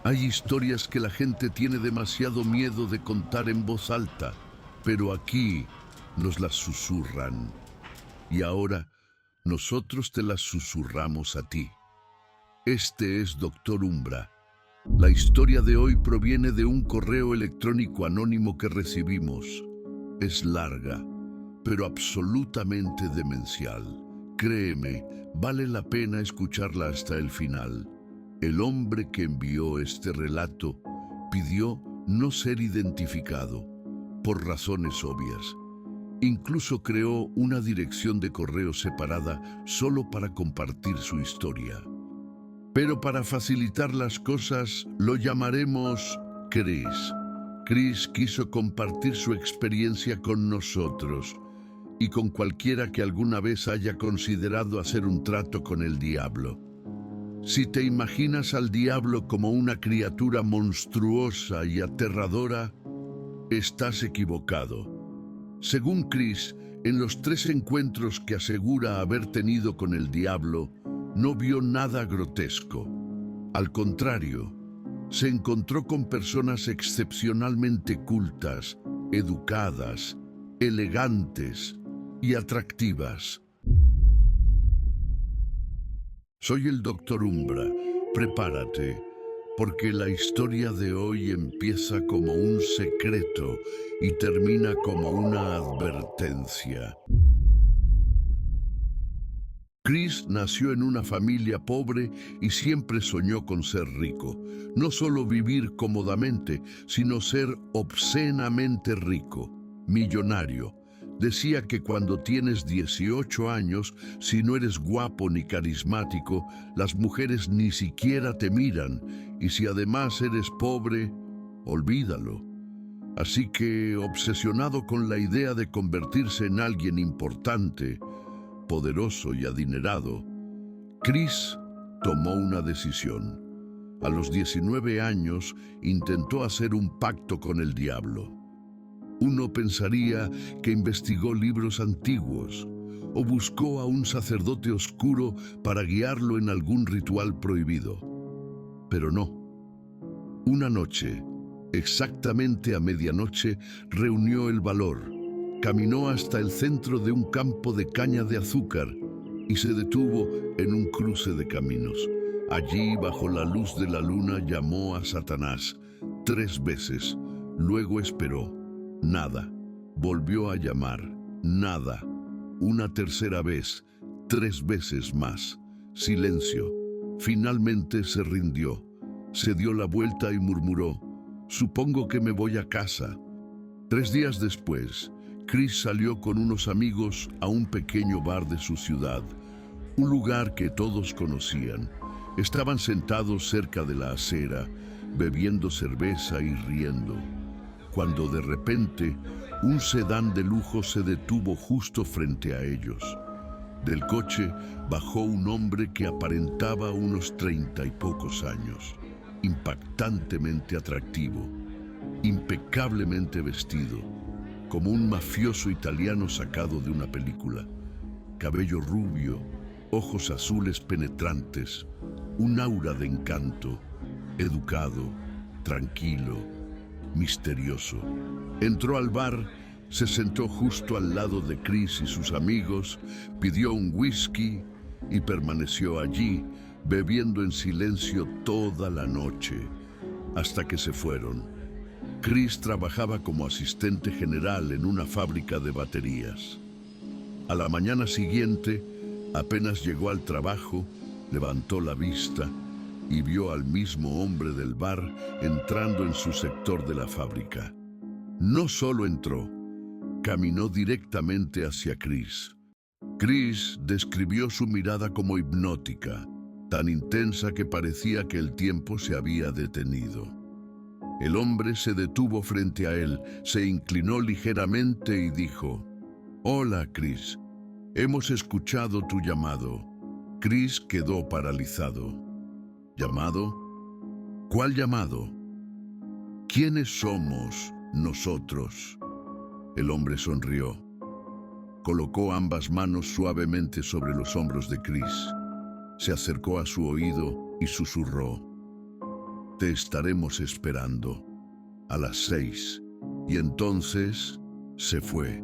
Hay historias que la gente tiene demasiado miedo de contar en voz alta, pero aquí nos las susurran. Y ahora nosotros te las susurramos a ti. Este es Doctor Umbra. La historia de hoy proviene de un correo electrónico anónimo que recibimos. Es larga, pero absolutamente demencial. Créeme, vale la pena escucharla hasta el final. El hombre que envió este relato pidió no ser identificado, por razones obvias. Incluso creó una dirección de correo separada solo para compartir su historia. Pero para facilitar las cosas, lo llamaremos Chris. Chris quiso compartir su experiencia con nosotros y con cualquiera que alguna vez haya considerado hacer un trato con el diablo. Si te imaginas al diablo como una criatura monstruosa y aterradora, estás equivocado. Según Chris, en los 3 encuentros que asegura haber tenido con el diablo, no vio nada grotesco. Al contrario, se encontró con personas excepcionalmente cultas, educadas, elegantes y atractivas. Soy el Doctor Umbra. Prepárate, porque la historia de hoy empieza como un secreto y termina como una advertencia. Chris nació en una familia pobre y siempre soñó con ser rico. No solo vivir cómodamente, sino ser obscenamente rico, millonario. Decía que cuando tienes 18 años, si no eres guapo ni carismático, las mujeres ni siquiera te miran, y si además eres pobre, olvídalo. Así que, obsesionado con la idea de convertirse en alguien importante, poderoso y adinerado, Chris tomó una decisión. A los 19 años intentó hacer un pacto con el diablo. Uno pensaría que investigó libros antiguos o buscó a un sacerdote oscuro para guiarlo en algún ritual prohibido. Pero no. Una noche, exactamente a medianoche, reunió el valor. Caminó hasta el centro de un campo de caña de azúcar y se detuvo en un cruce de caminos. Allí, bajo la luz de la luna, llamó a Satanás 3 veces. Luego esperó. Nada. Volvió a llamar. Nada. Una tercera vez. 3 veces más. Silencio. Finalmente se rindió. Se dio la vuelta y murmuró: «Supongo que me voy a casa». 3 días después, Chris salió con unos amigos a un pequeño bar de su ciudad, un lugar que todos conocían. Estaban sentados cerca de la acera, bebiendo cerveza y riendo, cuando de repente un sedán de lujo se detuvo justo frente a ellos. Del coche bajó un hombre que aparentaba unos 30 y pocos años, impactantemente atractivo, impecablemente vestido, como un mafioso italiano sacado de una película. Cabello rubio, ojos azules penetrantes, un aura de encanto, educado, tranquilo, misterioso. Entró al bar, se sentó justo al lado de Chris y sus amigos, pidió un whisky y permaneció allí, bebiendo en silencio toda la noche, hasta que se fueron. Chris trabajaba como asistente general en una fábrica de baterías. A la mañana siguiente, apenas llegó al trabajo, levantó la vista y vio al mismo hombre del bar entrando en su sector de la fábrica. No solo entró, caminó directamente hacia Chris. Chris describió su mirada como hipnótica, tan intensa que parecía que el tiempo se había detenido. El hombre se detuvo frente a él, se inclinó ligeramente y dijo: «Hola, Chris. Hemos escuchado tu llamado». Chris quedó paralizado. ¿Llamado? ¿Cuál llamado? ¿Quiénes somos nosotros? El hombre sonrió. Colocó ambas manos suavemente sobre los hombros de Chris. Se acercó a su oído y susurró: Te estaremos esperando a las 6. Y entonces se fue.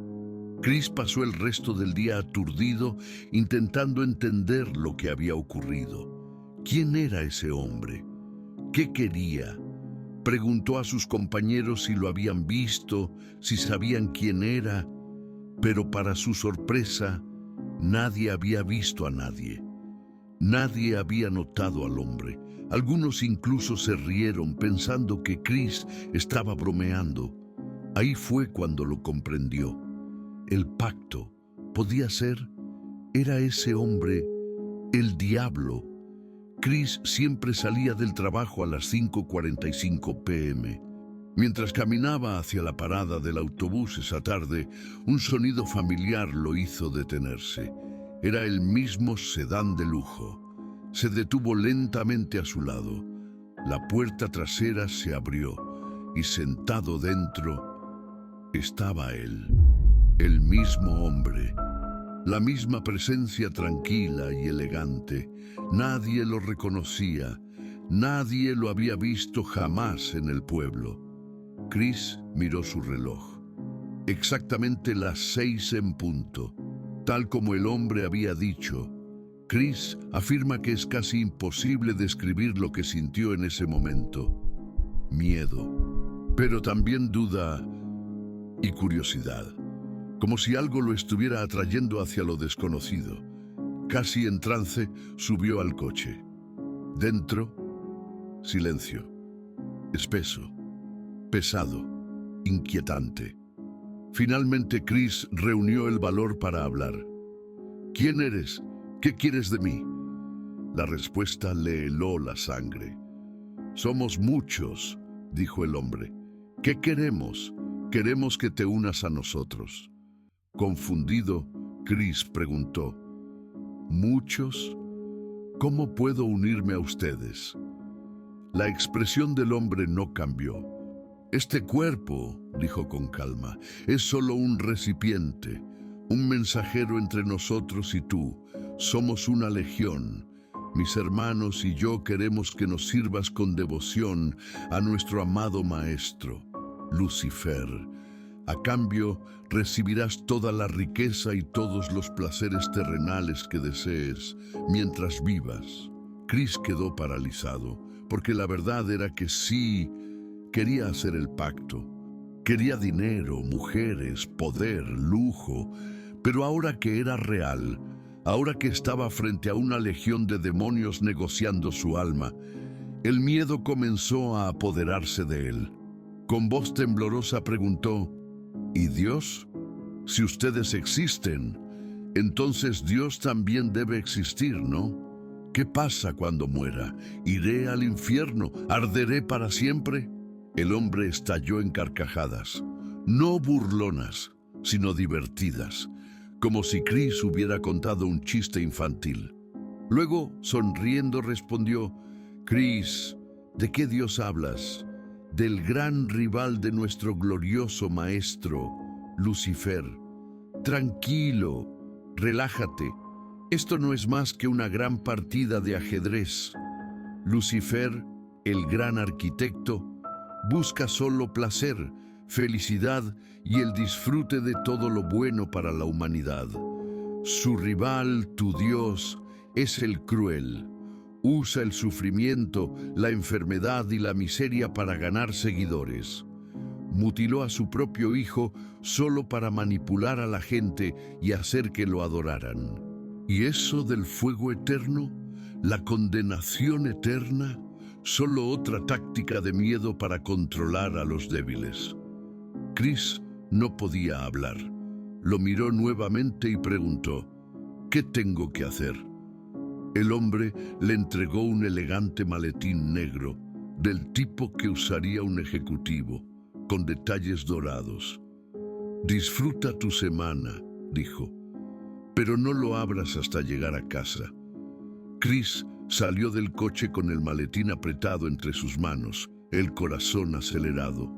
Chris pasó el resto del día aturdido, intentando entender lo que había ocurrido. ¿Quién era ese hombre? ¿Qué quería? Preguntó a sus compañeros si lo habían visto, si sabían quién era, pero para su sorpresa, nadie había visto a nadie. Nadie había notado al hombre. Algunos incluso se rieron pensando que Chris estaba bromeando. Ahí fue cuando lo comprendió. El pacto era ese hombre, el diablo. Chris siempre salía del trabajo a las 5:45 p.m. Mientras caminaba hacia la parada del autobús esa tarde, un sonido familiar lo hizo detenerse. Era el mismo sedán de lujo. Se detuvo lentamente a su lado. La puerta trasera se abrió y sentado dentro estaba él, el mismo hombre. La misma presencia tranquila y elegante. Nadie lo reconocía. Nadie lo había visto jamás en el pueblo. Chris miró su reloj. Exactamente las 6 en punto. Tal como el hombre había dicho. Chris afirma que es casi imposible describir lo que sintió en ese momento. Miedo, pero también duda y curiosidad. Como si algo lo estuviera atrayendo hacia lo desconocido. Casi en trance, subió al coche. Dentro, silencio. Espeso, pesado, inquietante. Finalmente Chris reunió el valor para hablar. ¿Quién eres? ¿Qué quieres de mí? La respuesta le heló la sangre. Somos muchos, dijo el hombre. ¿Qué queremos? Queremos que te unas a nosotros. Confundido, Chris preguntó, ¿muchos? ¿Cómo puedo unirme a ustedes? La expresión del hombre no cambió. Este cuerpo, dijo con calma, es solo un recipiente, un mensajero entre nosotros y tú. Somos una legión. Mis hermanos y yo queremos que nos sirvas con devoción a nuestro amado maestro, Lucifer. A cambio, recibirás toda la riqueza y todos los placeres terrenales que desees mientras vivas. Chris quedó paralizado, porque la verdad era que sí quería hacer el pacto. Quería dinero, mujeres, poder, lujo, pero ahora que era real, ahora que estaba frente a una legión de demonios negociando su alma, el miedo comenzó a apoderarse de él. Con voz temblorosa preguntó, ¿y Dios? Si ustedes existen, entonces Dios también debe existir, ¿no? ¿Qué pasa cuando muera? ¿Iré al infierno? ¿Arderé para siempre? El hombre estalló en carcajadas, no burlonas, sino divertidas, como si Chris hubiera contado un chiste infantil. Luego, sonriendo, respondió, Chris, ¿de qué Dios hablas? Del gran rival de nuestro glorioso maestro, Lucifer. Tranquilo, relájate. Esto no es más que una gran partida de ajedrez. Lucifer, el gran arquitecto, busca solo placer, felicidad y el disfrute de todo lo bueno para la humanidad. Su rival, tu Dios, es el cruel. Usa el sufrimiento, la enfermedad y la miseria para ganar seguidores. Mutiló a su propio hijo solo para manipular a la gente y hacer que lo adoraran. ¿Y eso del fuego eterno? ¿La condenación eterna? Solo otra táctica de miedo para controlar a los débiles. Chris no podía hablar. Lo miró nuevamente y preguntó, ¿qué tengo que hacer? El hombre le entregó un elegante maletín negro, del tipo que usaría un ejecutivo, con detalles dorados. Disfruta tu semana, dijo, pero no lo abras hasta llegar a casa. Chris salió del coche con el maletín apretado entre sus manos, el corazón acelerado.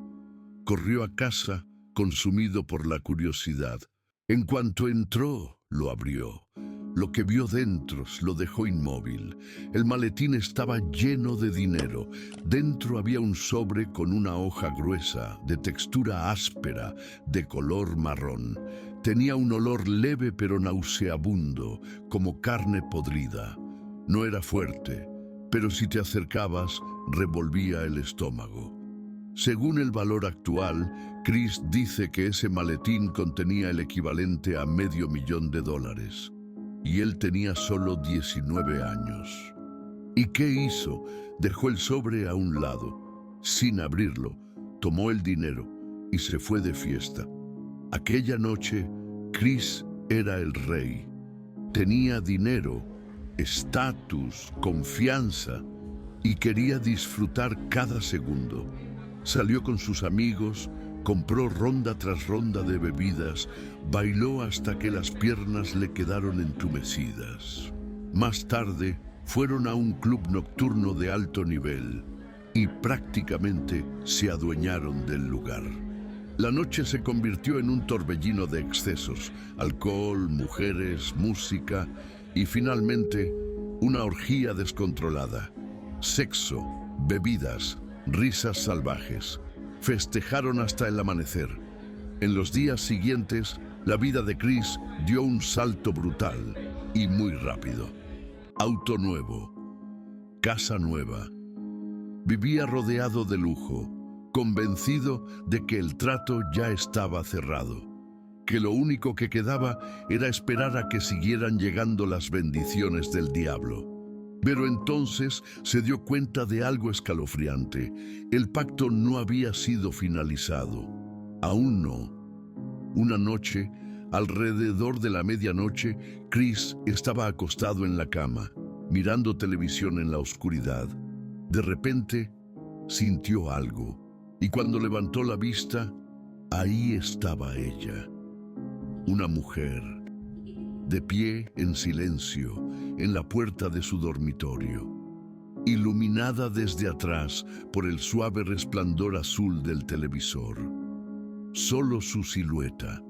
Corrió a casa, consumido por la curiosidad. En cuanto entró, lo abrió. Lo que vio dentro lo dejó inmóvil. El maletín estaba lleno de dinero. Dentro había un sobre con una hoja gruesa, de textura áspera, de color marrón. Tenía un olor leve pero nauseabundo, como carne podrida. No era fuerte, pero si te acercabas, revolvía el estómago. Según el valor actual, Chris dice que ese maletín contenía el equivalente a $500,000. Y él tenía solo 19 años. ¿Y qué hizo? Dejó el sobre a un lado. Sin abrirlo, tomó el dinero y se fue de fiesta. Aquella noche, Chris era el rey. Tenía dinero, estatus, confianza y quería disfrutar cada segundo. Salió con sus amigos, compró ronda tras ronda de bebidas, bailó hasta que las piernas le quedaron entumecidas. Más tarde, fueron a un club nocturno de alto nivel y prácticamente se adueñaron del lugar. La noche se convirtió en un torbellino de excesos, alcohol, mujeres, música y finalmente una orgía descontrolada. Sexo, bebidas, risas salvajes. Festejaron hasta el amanecer. En los días siguientes, la vida de Chris dio un salto brutal y muy rápido. Auto nuevo, casa nueva. Vivía rodeado de lujo, convencido de que el trato ya estaba cerrado, que lo único que quedaba era esperar a que siguieran llegando las bendiciones del diablo. Pero entonces se dio cuenta de algo escalofriante. El pacto no había sido finalizado. Aún no. Una noche, alrededor de la medianoche, Chris estaba acostado en la cama, mirando televisión en la oscuridad. De repente, sintió algo, y cuando levantó la vista, ahí estaba ella. Una mujer, de pie en silencio, en la puerta de su dormitorio, iluminada desde atrás por el suave resplandor azul del televisor. Solo su silueta,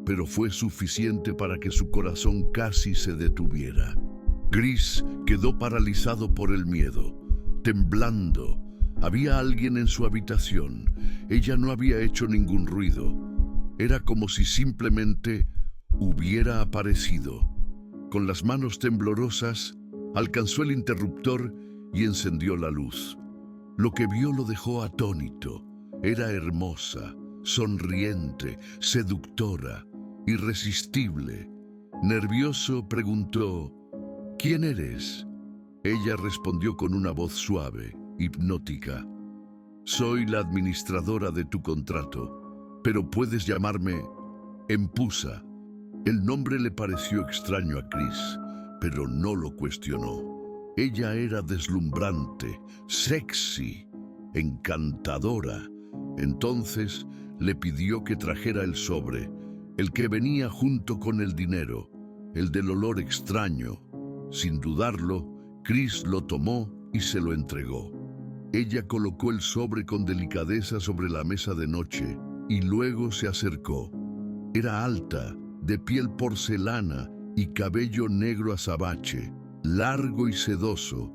pero fue suficiente para que su corazón casi se detuviera. Chris quedó paralizado por el miedo, temblando. Había alguien en su habitación. Ella no había hecho ningún ruido. Era como si simplemente hubiera aparecido. Con las manos temblorosas, alcanzó el interruptor y encendió la luz. Lo que vio lo dejó atónito. Era hermosa, sonriente, seductora, irresistible. Nervioso, preguntó: ¿Quién eres? Ella respondió con una voz suave, hipnótica: Soy la administradora de tu contrato, pero puedes llamarme Empusa. El nombre le pareció extraño a Chris, pero no lo cuestionó. Ella era deslumbrante, sexy, encantadora. Entonces le pidió que trajera el sobre, el que venía junto con el dinero, el del olor extraño. Sin dudarlo, Chris lo tomó y se lo entregó. Ella colocó el sobre con delicadeza sobre la mesa de noche y luego se acercó. Era alta, de piel porcelana y cabello negro azabache, largo y sedoso.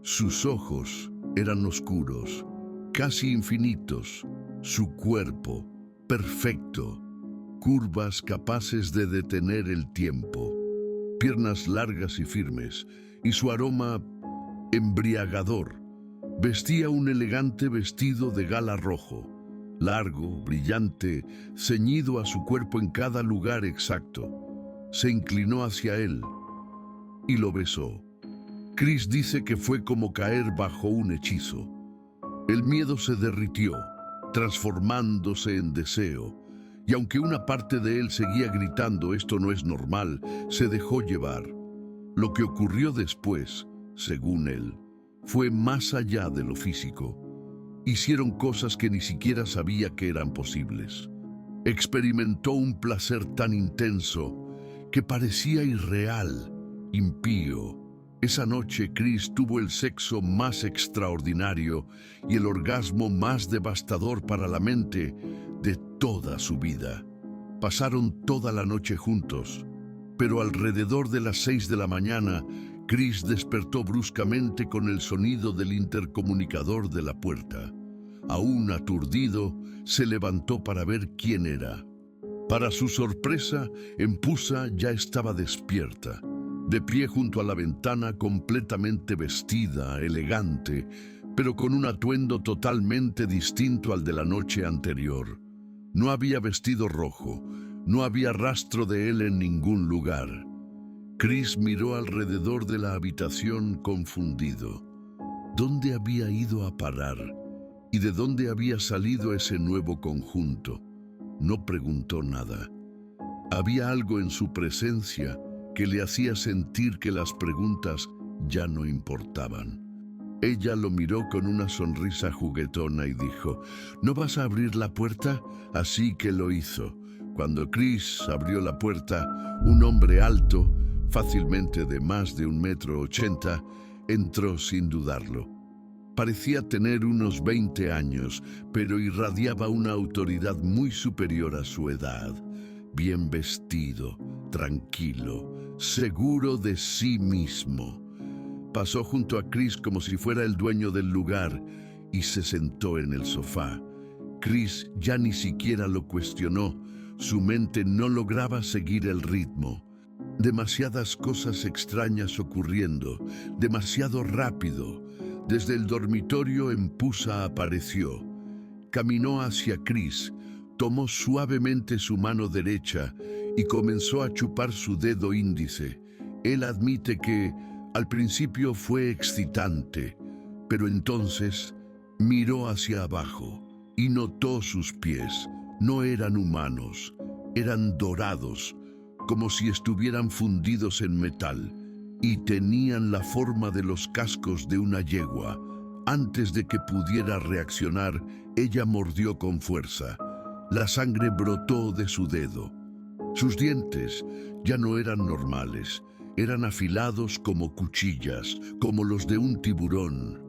Sus ojos eran oscuros, casi infinitos. Su cuerpo, perfecto, curvas capaces de detener el tiempo, piernas largas y firmes, y su aroma embriagador. Vestía un elegante vestido de gala rojo, largo, brillante, ceñido a su cuerpo en cada lugar exacto. Se inclinó hacia él y lo besó. Chris dice que fue como caer bajo un hechizo. El miedo se derritió, transformándose en deseo, y aunque una parte de él seguía gritando «esto no es normal», se dejó llevar. Lo que ocurrió después, según él, fue más allá de lo físico. Hicieron cosas que ni siquiera sabía que eran posibles. Experimentó un placer tan intenso que parecía irreal, impío. Esa noche Chris tuvo el sexo más extraordinario y el orgasmo más devastador para la mente de toda su vida. Pasaron toda la noche juntos, Pero alrededor de las 6 de la mañana, Chris despertó bruscamente con el sonido del intercomunicador de la puerta. Aún aturdido, se levantó para ver quién era. Para su sorpresa, Empusa ya estaba despierta, de pie junto a la ventana, completamente vestida, elegante, pero con un atuendo totalmente distinto al de la noche anterior. No había vestido rojo, no había rastro de él en ningún lugar. Chris miró alrededor de la habitación confundido. ¿Dónde había ido a parar? ¿Y de dónde había salido ese nuevo conjunto? No preguntó nada. Había algo en su presencia que le hacía sentir que las preguntas ya no importaban. Ella lo miró con una sonrisa juguetona y dijo: ¿No vas a abrir la puerta? Así que lo hizo. Cuando Chris abrió la puerta, un hombre alto, fácilmente de más de 1,80 m, entró sin dudarlo. Parecía tener unos 20 años, pero irradiaba una autoridad muy superior a su edad. Bien vestido, tranquilo, seguro de sí mismo. Pasó junto a Chris como si fuera el dueño del lugar y se sentó en el sofá. Chris ya ni siquiera lo cuestionó. Su mente no lograba seguir el ritmo. Demasiadas cosas extrañas ocurriendo, demasiado rápido. Desde el dormitorio, Empusa apareció. Caminó hacia Chris, tomó suavemente su mano derecha y comenzó a chupar su dedo índice. Él admite que al principio fue excitante, pero entonces miró hacia abajo y notó sus pies. No eran humanos, eran dorados, como si estuvieran fundidos en metal, y tenían la forma de los cascos de una yegua. Antes de que pudiera reaccionar, ella mordió con fuerza. La sangre brotó de su dedo. Sus dientes ya no eran normales, eran afilados como cuchillas, como los de un tiburón.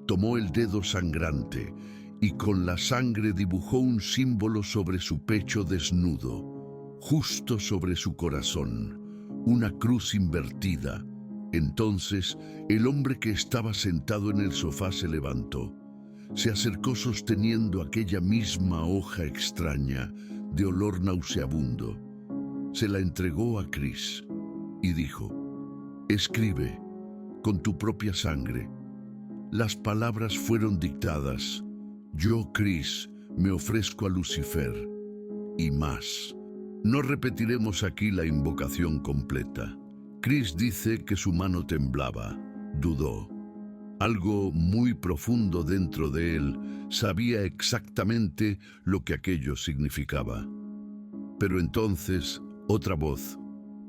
Tomó el dedo sangrante y con la sangre dibujó un símbolo sobre su pecho desnudo, justo sobre su corazón, una cruz invertida. Entonces, el hombre que estaba sentado en el sofá se levantó. Se acercó sosteniendo aquella misma hoja extraña, de olor nauseabundo. Se la entregó a Chris y dijo: «Escribe, con tu propia sangre». Las palabras fueron dictadas: «Yo, Chris, me ofrezco a Lucifer», y más. No repetiremos aquí la invocación completa. Chris dice que su mano temblaba, dudó. Algo muy profundo dentro de él sabía exactamente lo que aquello significaba. Pero entonces, otra voz,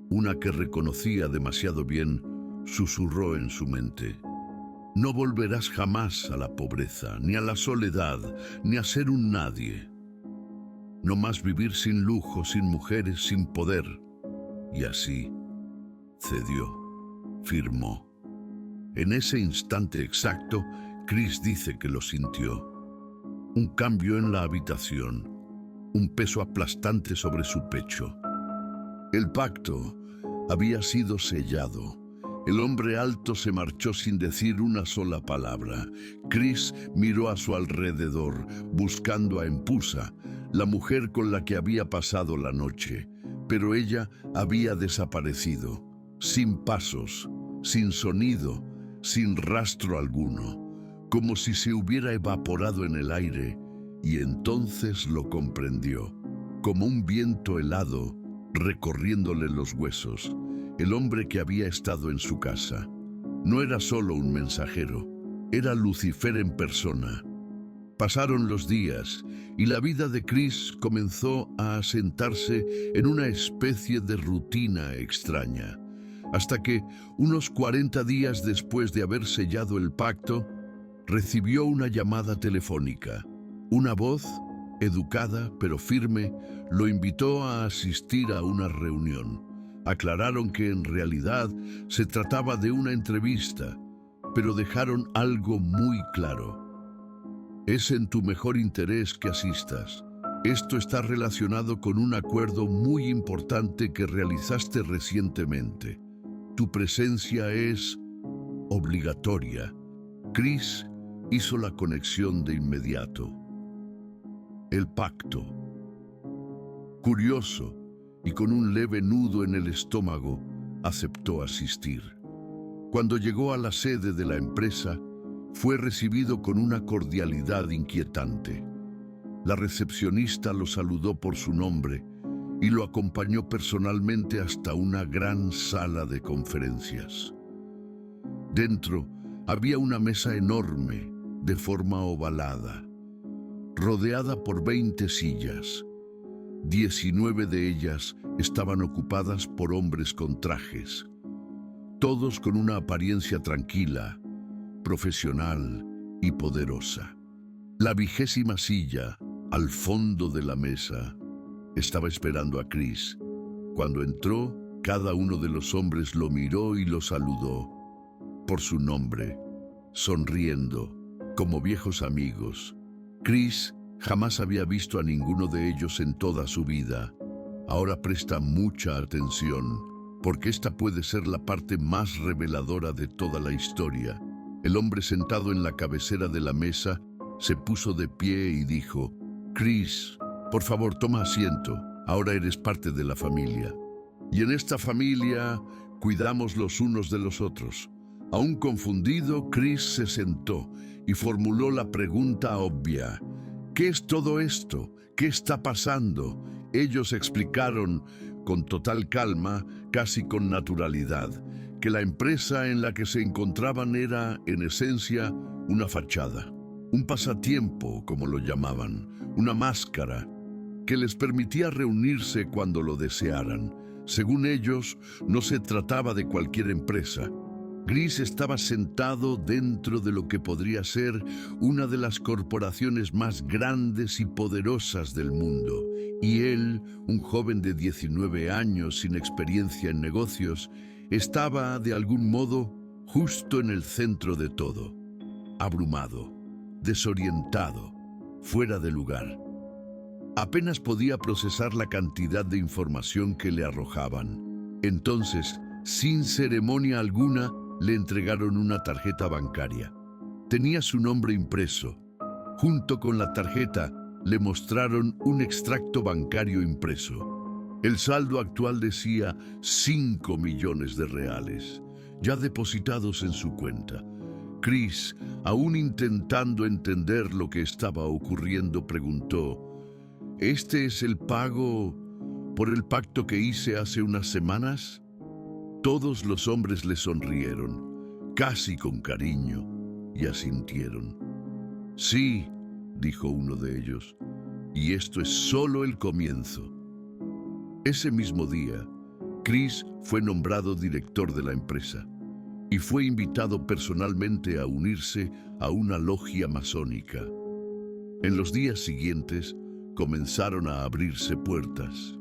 una que reconocía demasiado bien, susurró en su mente: «No volverás jamás a la pobreza, ni a la soledad, ni a ser un nadie. No más vivir sin lujo, sin mujeres, sin poder». Y así cedió, firmó. En ese instante exacto, Chris dice que lo sintió. Un cambio en la habitación, un peso aplastante sobre su pecho. El pacto había sido sellado. El hombre alto se marchó sin decir una sola palabra. Chris miró a su alrededor, buscando a Empusa, la mujer con la que había pasado la noche. Pero ella había desaparecido, sin pasos, sin sonido, sin rastro alguno, como si se hubiera evaporado en el aire, y entonces lo comprendió. Como un viento helado recorriéndole los huesos, el hombre que había estado en su casa no era solo un mensajero, era Lucifer en persona. Pasaron los días y la vida de Chris comenzó a asentarse en una especie de rutina extraña, hasta que, unos 40 días después de haber sellado el pacto, recibió una llamada telefónica. Una voz, educada pero firme, lo invitó a asistir a una reunión. Aclararon que en realidad se trataba de una entrevista, pero dejaron algo muy claro: «Es en tu mejor interés que asistas. Esto está relacionado con un acuerdo muy importante que realizaste recientemente. Tu presencia es obligatoria. Chris hizo la conexión de inmediato. El pacto. Curioso y con un leve nudo en el estómago, aceptó asistir. Cuando llegó a la sede de la empresa, fue recibido con una cordialidad inquietante. La recepcionista lo saludó por su nombre y lo acompañó personalmente hasta una gran sala de conferencias. Dentro había una mesa enorme, de forma ovalada, rodeada por 20 sillas. 19 de ellas estaban ocupadas por hombres con trajes, todos con una apariencia tranquila, profesional y poderosa. La 20ª silla, al fondo de la mesa, estaba esperando a Chris. Cuando entró, cada uno de los hombres lo miró y lo saludó por su nombre, sonriendo, como viejos amigos. Chris jamás había visto a ninguno de ellos en toda su vida. Ahora presta mucha atención, porque esta puede ser la parte más reveladora de toda la historia. El hombre sentado en la cabecera de la mesa se puso de pie y dijo: Chris, por favor, toma asiento. Ahora eres parte de la familia. Y en esta familia cuidamos los unos de los otros. Aún confundido, Chris se sentó y formuló la pregunta obvia: ¿qué es todo esto? ¿Qué está pasando? Ellos explicaron con total calma, casi con naturalidad, que la empresa en la que se encontraban era, en esencia, una fachada, un pasatiempo, como lo llamaban, una máscara, que les permitía reunirse cuando lo desearan. Según ellos, no se trataba de cualquier empresa. Chris estaba sentado dentro de lo que podría ser una de las corporaciones más grandes y poderosas del mundo, y él, un joven de 19 años sin experiencia en negocios, estaba, de algún modo, justo en el centro de todo, abrumado, desorientado, fuera de lugar. Apenas podía procesar la cantidad de información que le arrojaban. Entonces, sin ceremonia alguna, le entregaron una tarjeta bancaria. Tenía su nombre impreso. Junto con la tarjeta, le mostraron un extracto bancario impreso. El saldo actual decía 5 millones de reales, ya depositados en su cuenta. Chris, aún intentando entender lo que estaba ocurriendo, preguntó: ¿este es el pago por el pacto que hice hace unas semanas? Todos los hombres le sonrieron, casi con cariño, y asintieron. Sí, dijo uno de ellos, y esto es solo el comienzo. Ese mismo día, Chris fue nombrado director de la empresa y fue invitado personalmente a unirse a una logia masónica. En los días siguientes, comenzaron a abrirse puertas.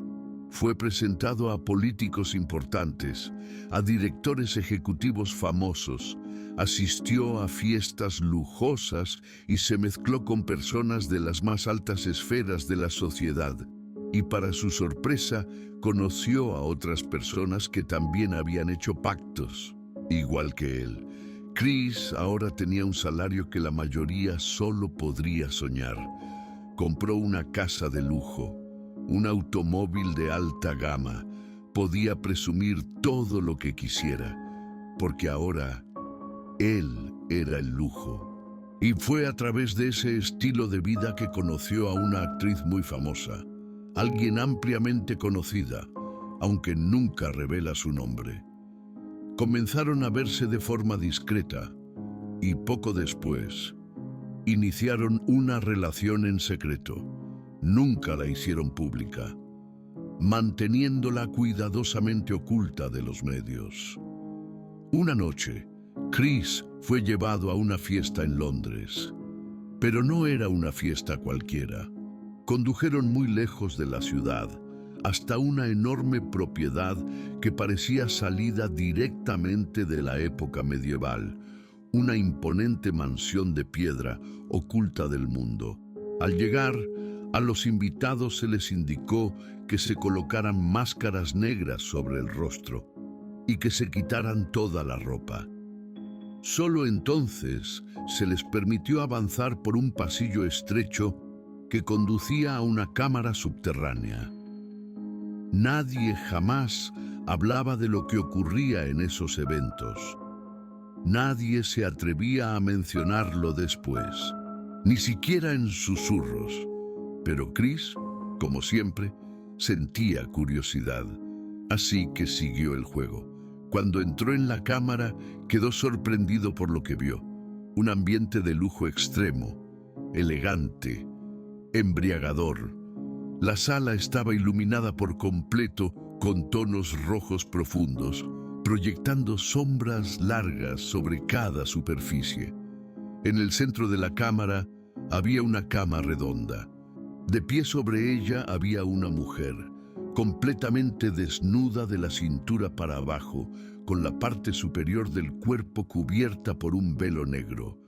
Fue presentado a políticos importantes, a directores ejecutivos famosos, asistió a fiestas lujosas y se mezcló con personas de las más altas esferas de la sociedad. Y para su sorpresa, conoció a otras personas que también habían hecho pactos, igual que él. Chris ahora tenía un salario que la mayoría solo podría soñar. Compró una casa de lujo, un automóvil de alta gama. Podía presumir todo lo que quisiera, porque ahora él era el lujo. Y fue a través de ese estilo de vida que conoció a una actriz muy famosa, alguien ampliamente conocida, aunque nunca revela su nombre. Comenzaron a verse de forma discreta y poco después iniciaron una relación en secreto. Nunca la hicieron pública, manteniéndola cuidadosamente oculta de los medios. Una noche, Chris fue llevado a una fiesta en Londres, pero no era una fiesta cualquiera. Condujeron muy lejos de la ciudad, hasta una enorme propiedad que parecía salida directamente de la época medieval, una imponente mansión de piedra oculta del mundo. Al llegar, A los invitados se les indicó que se colocaran máscaras negras sobre el rostro y que se quitaran toda la ropa. Solo entonces se les permitió avanzar por un pasillo estrecho que conducía a una cámara subterránea. Nadie jamás hablaba de lo que ocurría en esos eventos. Nadie se atrevía a mencionarlo después, ni siquiera en susurros. Pero Chris, como siempre, sentía curiosidad, así que siguió el juego. Cuando entró en la cámara, quedó sorprendido por lo que vio. Un ambiente de lujo extremo, elegante, embriagador. La sala estaba iluminada por completo con tonos rojos profundos, proyectando sombras largas sobre cada superficie. En el centro de la cámara había una cama redonda. De pie sobre ella había una mujer, completamente desnuda de la cintura para abajo, con la parte superior del cuerpo cubierta por un velo negro.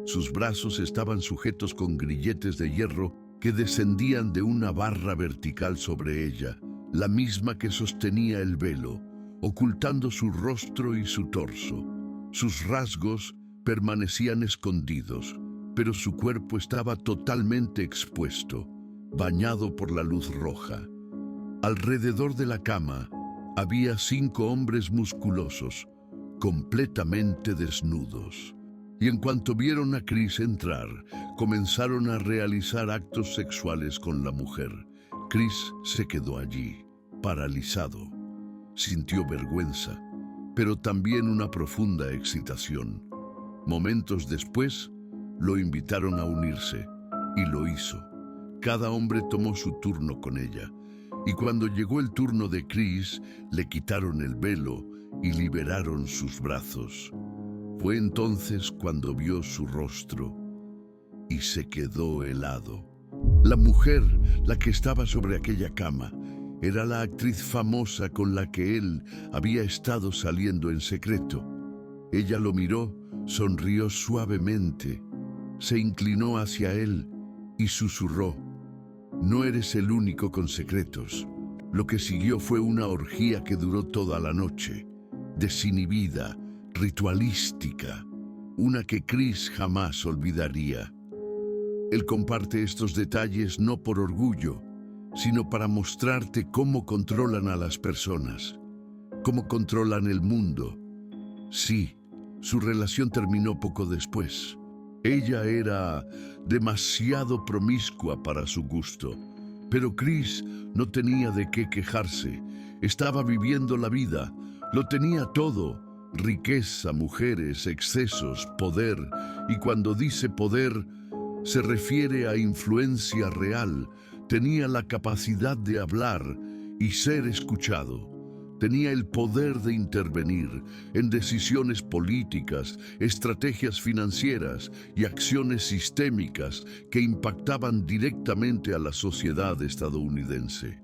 Sus brazos estaban sujetos con grilletes de hierro que descendían de una barra vertical sobre ella, la misma que sostenía el velo, ocultando su rostro y su torso. Sus rasgos permanecían escondidos, pero su cuerpo estaba totalmente expuesto, bañado por la luz roja. Alrededor de la cama había 5 hombres musculosos, completamente desnudos. Y en cuanto vieron a Chris entrar, comenzaron a realizar actos sexuales con la mujer. Chris se quedó allí, paralizado. Sintió vergüenza, pero también una profunda excitación. Momentos después, lo invitaron a unirse, y lo hizo. Cada hombre tomó su turno con ella, y cuando llegó el turno de Chris, le quitaron el velo y liberaron sus brazos. Fue entonces cuando vio su rostro y se quedó helado. La mujer, la que estaba sobre aquella cama, era la actriz famosa con la que él había estado saliendo en secreto. Ella lo miró, sonrió suavemente, se inclinó hacia él y susurró: «No eres el único con secretos». Lo que siguió fue una orgía que duró toda la noche, desinhibida, ritualística, una que Chris jamás olvidaría. Él comparte estos detalles no por orgullo, sino para mostrarte cómo controlan a las personas, cómo controlan el mundo. Sí, su relación terminó poco después. Ella era demasiado promiscua para su gusto, pero Chris no tenía de qué quejarse. Estaba viviendo la vida, lo tenía todo: riqueza, mujeres, excesos, poder. Y cuando dice poder, se refiere a influencia real. Tenía la capacidad de hablar y ser escuchado. Tenía el poder de intervenir en decisiones políticas, estrategias financieras y acciones sistémicas que impactaban directamente a la sociedad estadounidense.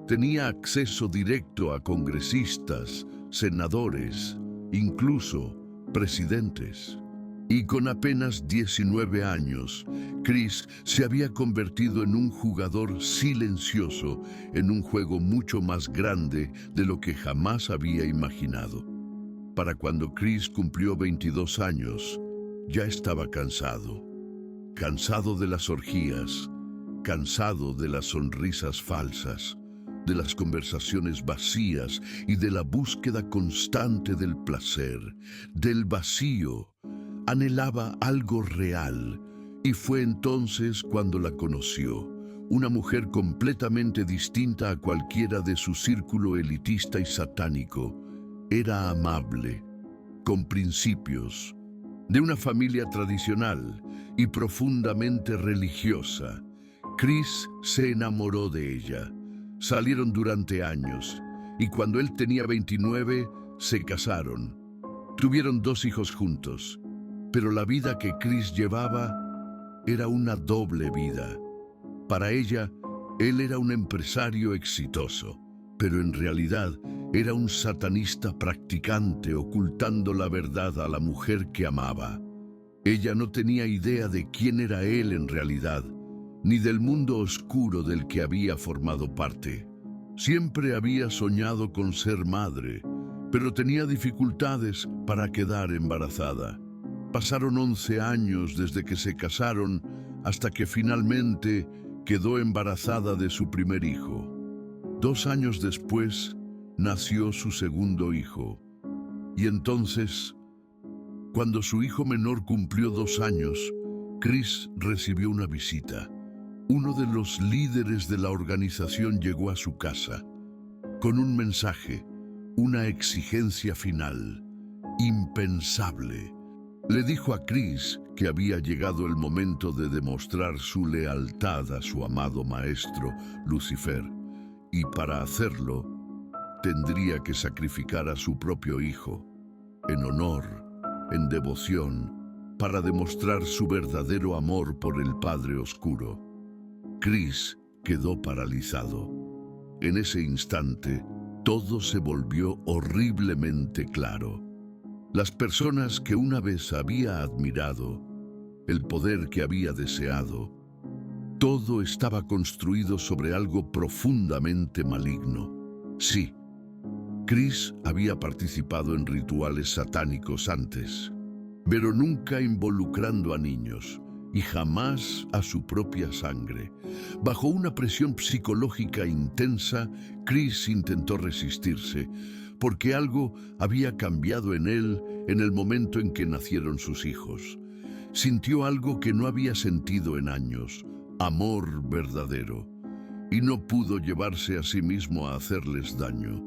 Tenía acceso directo a congresistas, senadores, incluso presidentes. Y con apenas 19 años, Chris se había convertido en un jugador silencioso en un juego mucho más grande de lo que jamás había imaginado. Para cuando Chris cumplió 22 años, ya estaba cansado. Cansado de las orgías, cansado de las sonrisas falsas, de las conversaciones vacías y de la búsqueda constante del placer, del vacío. Anhelaba algo real, y fue entonces cuando la conoció, una mujer completamente distinta a cualquiera de su círculo elitista y satánico. Era amable, con principios, de una familia tradicional y profundamente religiosa. Chris se enamoró de ella. Salieron durante años, y cuando él tenía 29, se casaron. Tuvieron 2 hijos juntos. Pero la vida que Chris llevaba era una doble vida. Para ella, él era un empresario exitoso, pero en realidad era un satanista practicante ocultando la verdad a la mujer que amaba. Ella no tenía idea de quién era él en realidad, ni del mundo oscuro del que había formado parte. Siempre había soñado con ser madre, pero tenía dificultades para quedar embarazada. Pasaron 11 años desde que se casaron hasta que finalmente quedó embarazada de su primer hijo. 2 años después nació su segundo hijo. Y entonces, cuando su hijo menor cumplió 2 años, Chris recibió una visita. Uno de los líderes de la organización llegó a su casa con un mensaje, una exigencia final, impensable. Le dijo a Chris que había llegado el momento de demostrar su lealtad a su amado maestro, Lucifer, y para hacerlo, tendría que sacrificar a su propio hijo, en honor, en devoción, para demostrar su verdadero amor por el Padre Oscuro. Chris quedó paralizado. En ese instante, todo se volvió horriblemente claro. Las personas que una vez había admirado, el poder que había deseado, todo estaba construido sobre algo profundamente maligno. Sí, Chris había participado en rituales satánicos antes, pero nunca involucrando a niños y jamás a su propia sangre. Bajo una presión psicológica intensa, Chris intentó resistirse, porque algo había cambiado en él en el momento en que nacieron sus hijos. Sintió algo que no había sentido en años, amor verdadero, y no pudo llevarse a sí mismo a hacerles daño.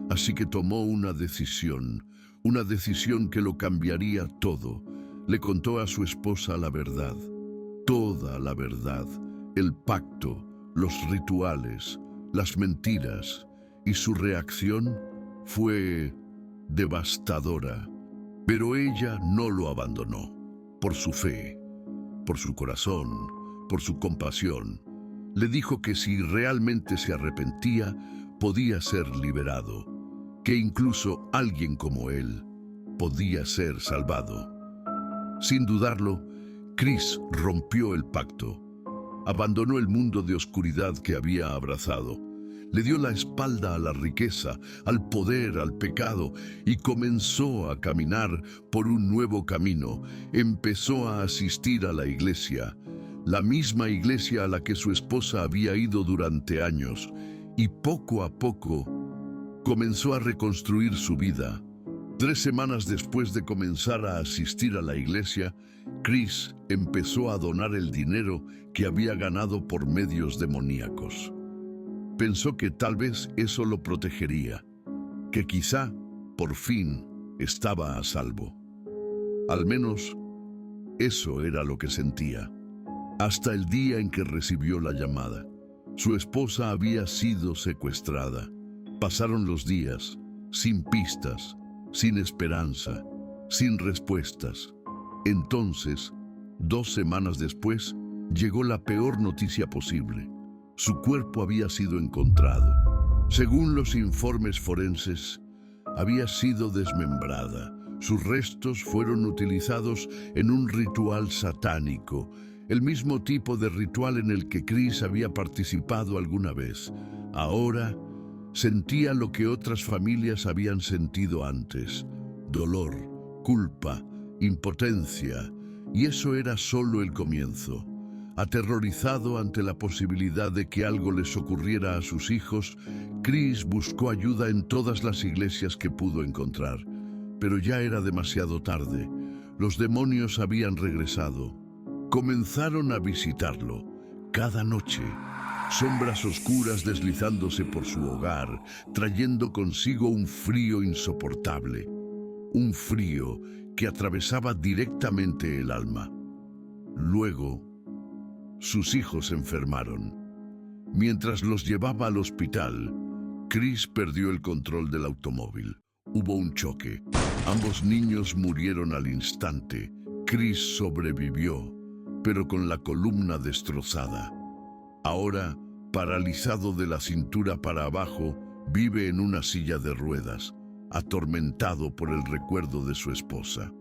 Así que tomó una decisión que lo cambiaría todo. Le contó a su esposa la verdad, toda la verdad, el pacto, los rituales, las mentiras, y su reacción fue devastadora. Pero ella no lo abandonó, por su fe, por su corazón, por su compasión. Le dijo que si realmente se arrepentía, podía ser liberado, que incluso alguien como él podía ser salvado. Sin dudarlo, Chris rompió el pacto, abandonó el mundo de oscuridad que había abrazado, le dio la espalda a la riqueza, al poder, al pecado, y comenzó a caminar por un nuevo camino. Empezó a asistir a la iglesia, la misma iglesia a la que su esposa había ido durante años, y poco a poco comenzó a reconstruir su vida. 3 semanas después de comenzar a asistir a la iglesia, Chris empezó a donar el dinero que había ganado por medios demoníacos. Pensó que tal vez eso lo protegería, que quizá, por fin, estaba a salvo. Al menos, eso era lo que sentía. Hasta el día en que recibió la llamada. Su esposa había sido secuestrada. Pasaron los días, sin pistas, sin esperanza, sin respuestas. Entonces, 2 semanas después, llegó la peor noticia posible. Su cuerpo había sido encontrado. Según los informes forenses, había sido desmembrada. Sus restos fueron utilizados en un ritual satánico, el mismo tipo de ritual en el que Chris había participado alguna vez. Ahora sentía lo que otras familias habían sentido antes: dolor, culpa, impotencia, y eso era solo el comienzo. Aterrorizado ante la posibilidad de que algo les ocurriera a sus hijos, Chris buscó ayuda en todas las iglesias que pudo encontrar. Pero ya era demasiado tarde. Los demonios habían regresado. Comenzaron a visitarlo cada noche. Sombras oscuras deslizándose por su hogar, trayendo consigo un frío insoportable. Un frío que atravesaba directamente el alma. Luego, sus hijos enfermaron. Mientras los llevaba al hospital, Chris perdió el control del automóvil. Hubo un choque. Ambos niños murieron al instante. Chris sobrevivió, pero con la columna destrozada. Ahora, paralizado de la cintura para abajo, vive en una silla de ruedas, atormentado por el recuerdo de su esposa,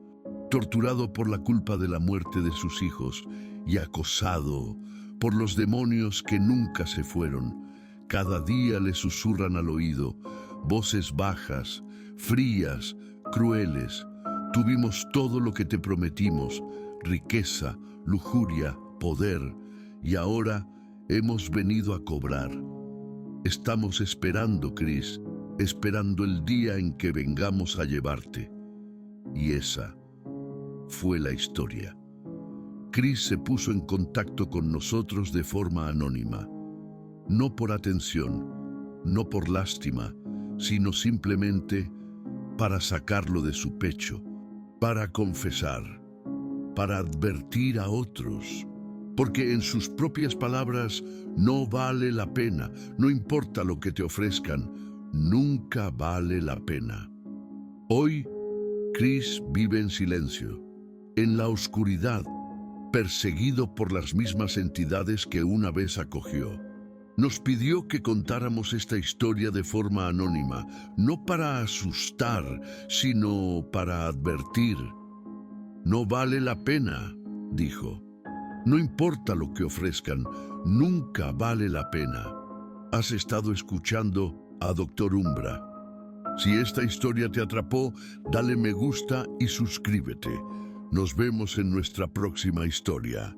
torturado por la culpa de la muerte de sus hijos y acosado por los demonios que nunca se fueron. Cada día le susurran al oído, voces bajas, frías, crueles. Tuvimos todo lo que te prometimos, riqueza, lujuria, poder, y ahora hemos venido a cobrar. Estamos esperando, Chris, esperando el día en que vengamos a llevarte. Y esa fue la historia. Chris se puso en contacto con nosotros de forma anónima. No por atención, no por lástima, sino simplemente para sacarlo de su pecho, para confesar, para advertir a otros. Porque en sus propias palabras, no vale la pena, no importa lo que te ofrezcan, nunca vale la pena. Hoy, Chris vive en silencio, en la oscuridad, perseguido por las mismas entidades que una vez acogió. Nos pidió que contáramos esta historia de forma anónima, no para asustar, sino para advertir. No vale la pena, dijo. No importa lo que ofrezcan, nunca vale la pena. Has estado escuchando a Dr. Umbra. Si esta historia te atrapó, dale me gusta y suscríbete. Nos vemos en nuestra próxima historia.